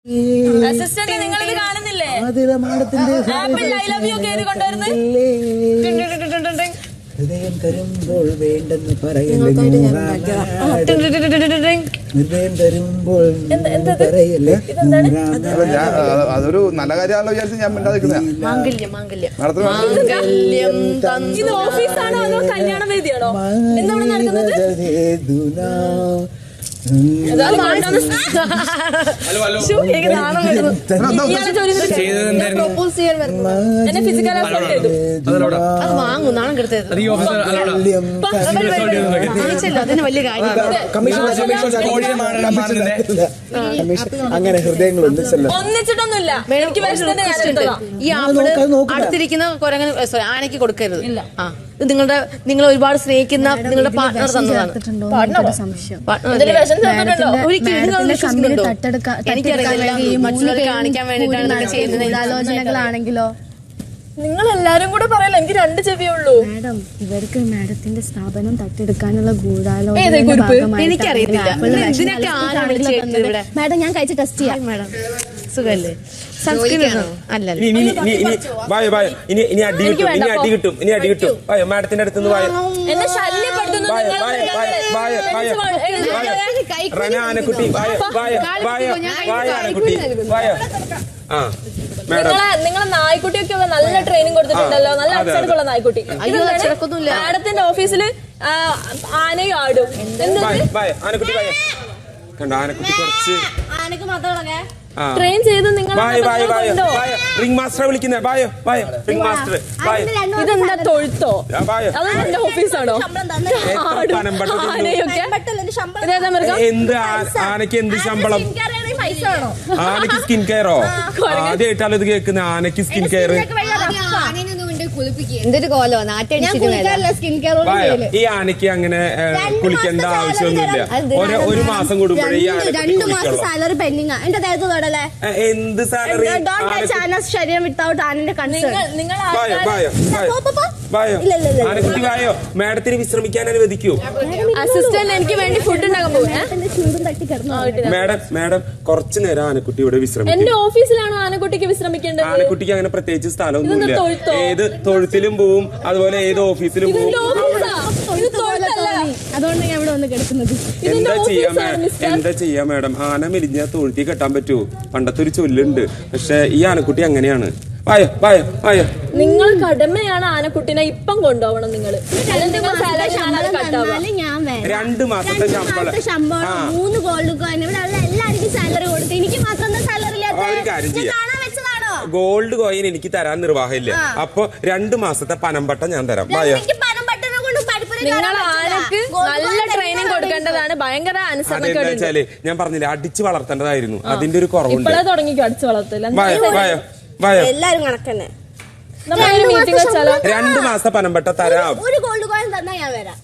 Assistant നിങ്ങൾ ഇത് കാണുന്നില്ലേ? ആപ്പിൾ ഐ ലവ് യു ഒക്കെ എഴുതി കൊണ്ടുവരുന്നത്. ഹൃദയം തരുമ്പോൾ വേണ്ടെന്ന് പറയല്ലേ, ഹൃദയം തരുമ്പോൾ പറയല്ലേ. അതൊരു നല്ല കാര്യമാണല്ലോ വിചാരിച്ച് ഞാൻ മിണ്ടാതിരിക്കുന്നത്. ഇത് ഓഫീസാണോ അതോ കല്യാണ വേദിയാണോ? എന്താണ് നടക്കുന്നത്? എന്നെ ഫിസിക്കൽ അസോൾട്ട് ചെയ്തു. അങ്ങനെ ഹൃദയങ്ങൾ ഒന്നിച്ചിട്ടൊന്നുമില്ല. എനിക്ക് ഈ അടുത്തിരിക്കുന്ന ആനയ്ക്ക് കൊടുക്കരുത്. നിങ്ങൾ ഒരുപാട് സ്നേഹിക്കുന്ന നിങ്ങളുടെ പാർട്ട്ണർ തന്നതാണ്. ആലോചനകളാണെങ്കിലോ നിങ്ങൾ എല്ലാരും കൂടെ പറയല്ലോ, എനിക്ക് 2 ചെവിയേ ഉള്ളൂ. മാഡം, ഇവർക്ക് മാഡത്തിന്റെ സ്ഥാപനം തട്ടിയെടുക്കാനുള്ള ഗൂഢാലോചന. മാഡം, ഞാൻ കഴിച്ച ടെസ്റ്റ് ചെയ്യാം. മാഡം സുഖല്ലേ? ഇനി അടി കിട്ടും. മാഡത്തിന്റെ അടുത്തുനിന്ന് എന്നെ ശല്യപ്പെടുത്തുന്നു. ആനക്കുട്ടി നിങ്ങളെ നായ്ക്കുട്ടിയൊക്കെ നല്ല ട്രെയിനിങ് കൊടുത്തിട്ടുണ്ടല്ലോ. നല്ല അച്ചടക്കമുള്ള നായ്ക്കുട്ടി. മാഡത്തിന്റെ ഓഫീസില് ആനയും ആടും. ആനക്കുട്ടി ആനക്കുട്ടി കുറച്ച് ട്രെയിൻ ചെയ്ത് നിങ്ങൾ റിംഗ് മാസ്റ്റർ വിളിക്കുന്നേ. ഇതെന്താ തൊഴുത്തോ? അത് എന്റെ ഓഫീസാണോ? എന്ത് ആനക്ക് എന്ത് ശമ്പളം? ആനക്ക് സ്കിൻ കെയറോ? ആദ്യമായിട്ടാണ് ഇത് കേൾക്കുന്നത്. ആനക്ക് സ്കിൻ കെയർ. എന്തൊരു കോലോ ഈ ആനക്ക് അങ്ങനെ കുളിക്കേണ്ട ആവശ്യമൊന്നുമില്ല. ഒരു മാസം കൂടുമ്പോഴേ ഈ സാലറി പെൻഡിങ്. എന്റെ ദേഹത്ത് തൊടല്ലേ? എന്ത് സാലറി? ശരീരം വിത്തൗട്ട് ആനന്റെ ആനക്കുട്ടി വായോ, മാഡത്തിന് വിശ്രമിക്കാൻ അനുവദിക്കൂ. അസിസ്റ്റന്റ് എനിക്ക് വേണ്ടി ഫുഡ് ഉണ്ടാക്കാൻ പോകും. മാഡം കുറച്ചു നേരം ആനക്കുട്ടി ഇവിടെ വിശ്രമിക്കും. എന്റെ ഓഫീസിലാണോ ആനക്കുട്ടിക്ക് വിശ്രമിക്കേണ്ടത്? ആനക്കുട്ടിക്ക് അങ്ങനെ പ്രത്യേകിച്ച് സ്ഥലമൊന്നുമില്ല. ഏത് തൊഴുത്തിലും പോവും, അതുപോലെ ഏത് ഓഫീസിലും പോവും. അതുകൊണ്ട് ഞാൻ ഇവിടെ വന്ന് കിടക്കുന്നത്. എന്താ ചെയ്യാ മാഡം? ആന മെലിഞ്ഞ തൊഴുത്തി കെട്ടാൻ പറ്റുമോ? പണ്ടത്തെ ഒരു ചൊല്ലുണ്ട്. പക്ഷെ ഈ ആനക്കുട്ടി അങ്ങനെയാണ്. നിങ്ങൾ കടമയാണ് ആനക്കുട്ടിനെ ഇപ്പം കൊണ്ടുപോകണം. നിങ്ങൾ 2 മാസത്തെ ശമ്പളം 3 ഗോൾഡ് കോയിൻ ഇവിടെ എല്ലാവർക്കും സാലറി കൊടുത്തു. എനിക്ക് മാത്രം സാലറി ഗോൾഡ് കോയിൻ എനിക്ക് തരാൻ നിർവാഹമില്ല. അപ്പൊ 2 മാസത്തെ പനമ്പട്ട ഞാൻ തരാം. നിങ്ങൾ ആനക്ക് നല്ല ട്രെയിനിങ് കൊടുക്കേണ്ടതാണ്. ഭയങ്കര അനുസരണക്കേട്. ഞാൻ പറഞ്ഞില്ലേ, അടിച്ചു വളർത്തേണ്ടതായിരുന്നു. അതിന്റെ ഒരു കുറവുണ്ട്. ഇപ്പോഴേ തുടങ്ങിക്കോ അടിച്ചു വളർത്തില്ല. എല്ലാരും കണക്കന്നെ. 2 മാസത്തെ പനമ്പട്ട തരാം. ഒരു ഗോൾഡ് കോയിൻ തന്നാ ഞാൻ വരാം.